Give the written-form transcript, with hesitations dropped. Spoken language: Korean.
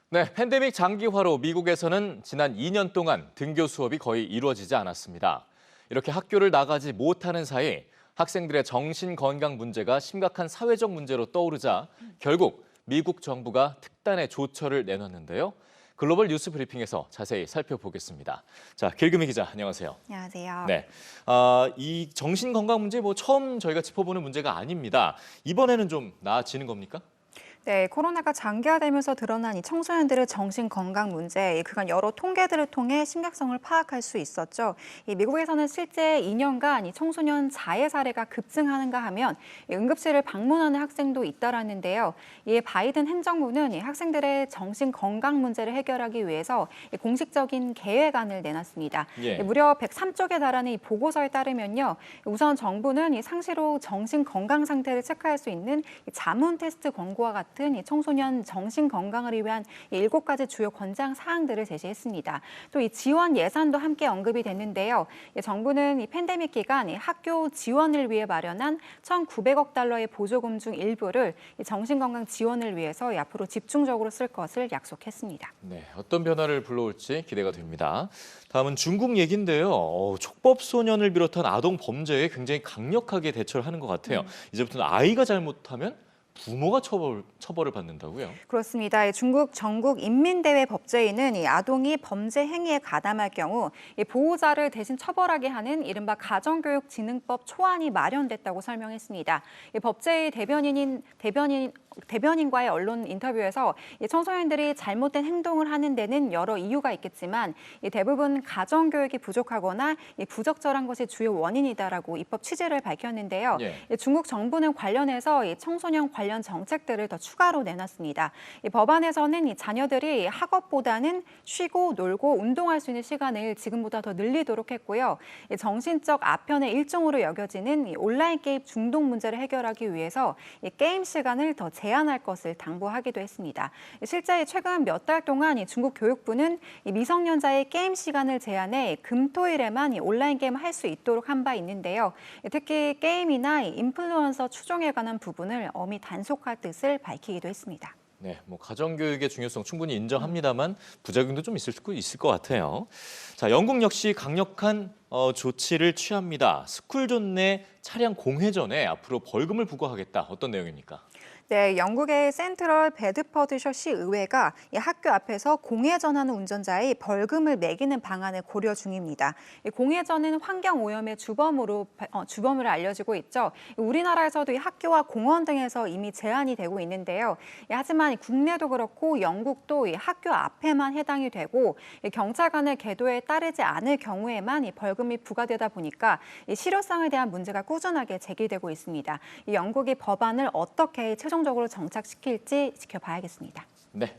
네, 팬데믹 장기화로 미국에서는 지난 2년 동안 등교 수업이 거의 이루어지지 않았습니다. 이렇게 학교를 나가지 못하는 사이 학생들의 정신 건강 문제가 심각한 사회적 문제로 떠오르자 결국 미국 정부가 특단의 조처를 내놨는데요. 글로벌 뉴스 브리핑에서 자세히 살펴보겠습니다. 자, 길금희 기자, 안녕하세요. 안녕하세요. 네, 이 정신 건강 문제 처음 저희가 짚어보는 문제가 아닙니다. 이번에는 좀 나아지는 겁니까? 네, 코로나가 장기화되면서 드러난 이 청소년들의 정신 건강 문제, 그간 여러 통계들을 통해 심각성을 파악할 수 있었죠. 이 미국에서는 실제 2년간 이 청소년 자해 사례가 급증하는가 하면 이 응급실을 방문하는 학생도 잇따랐는데요. 이에 바이든 행정부는 이 학생들의 정신 건강 문제를 해결하기 위해서 이 공식적인 계획안을 내놨습니다. 예. 무려 103쪽에 달하는 이 보고서에 따르면요, 우선 정부는 이 상시로 정신 건강 상태를 체크할 수 있는 이 자문 테스트 권고와 같은 이 청소년 정신 건강을 위한 7가지 주요 권장 사항들을 제시했습니다. 또 이 지원 예산도 함께 언급이 됐는데요. 정부는 이 팬데믹 기간 이 학교 지원을 위해 마련한 1,900억 달러의 보조금 중 일부를 이 정신 건강 지원을 위해서 앞으로 집중적으로 쓸 것을 약속했습니다. 네, 어떤 변화를 불러올지 기대가 됩니다. 다음은 중국 얘기인데요. 촉법 소년을 비롯한 아동 범죄에 굉장히 강력하게 대처를 하는 것 같아요. 이제부터는 아이가 잘못하면 부모가 처벌을 받는다고요? 그렇습니다. 중국 전국 인민대회 법제위는 이 아동이 범죄 행위에 가담할 경우 이 보호자를 대신 처벌하게 하는 이른바 가정교육진흥법 초안이 마련됐다고 설명했습니다. 이 법제위 대변인과의 언론 인터뷰에서 이 청소년들이 잘못된 행동을 하는 데는 여러 이유가 있겠지만 이 대부분 가정교육이 부족하거나 이 부적절한 것이 주요 원인이다라고 입법 취지를 밝혔는데요. 예. 이 중국 정부는 관련해서 이 청소년 관련 정책들을 더 추가로 내놨습니다. 이 법안에서는 이 자녀들이 학업보다는 쉬고 놀고 운동할 수 있는 시간을 지금보다 더 늘리도록 했고요. 이 정신적 아편의 일종으로 여겨지는 이 온라인 게임 중독 문제를 해결하기 위해서 이 게임 시간을 더 제한할 것을 당부하기도 했습니다. 실제 최근 몇 달 동안 이 중국 교육부는 이 미성년자의 게임 시간을 제한해 금토일에만 이 온라인 게임을 할 수 있도록 한 바 있는데요. 특히 게임이나 이 인플루언서 추종에 관한 부분을 엄히 단속할 뜻을 밝히기도 했습니다. 네, 가정교육의 중요성 충분히 인정합니다만 부작용도 좀 있을 것 같아요. 자, 영국 역시 강력한 조치를 취합니다. 스쿨존 내 차량 공회전에 앞으로 벌금을 부과하겠다. 어떤 내용입니까? 네, 영국의 센트럴 베드퍼드셔시 의회가 이 학교 앞에서 공회전하는 운전자의 벌금을 매기는 방안을 고려 중입니다. 이 공회전은 환경 오염의 주범으로 알려지고 있죠. 우리나라에서도 이 학교와 공원 등에서 이미 제한이 되고 있는데요. 하지만 국내도 그렇고 영국도 이 학교 앞에만 해당이 되고 경찰관의 계도에 따르지 않을 경우에만 이 벌금이 부과되다 보니까 이 실효성에 대한 문제가 꾸준하게 제기되고 있습니다. 이 영국이 법안을 어떻게 최종적으로 정착시킬지 지켜봐야겠습니다. 네.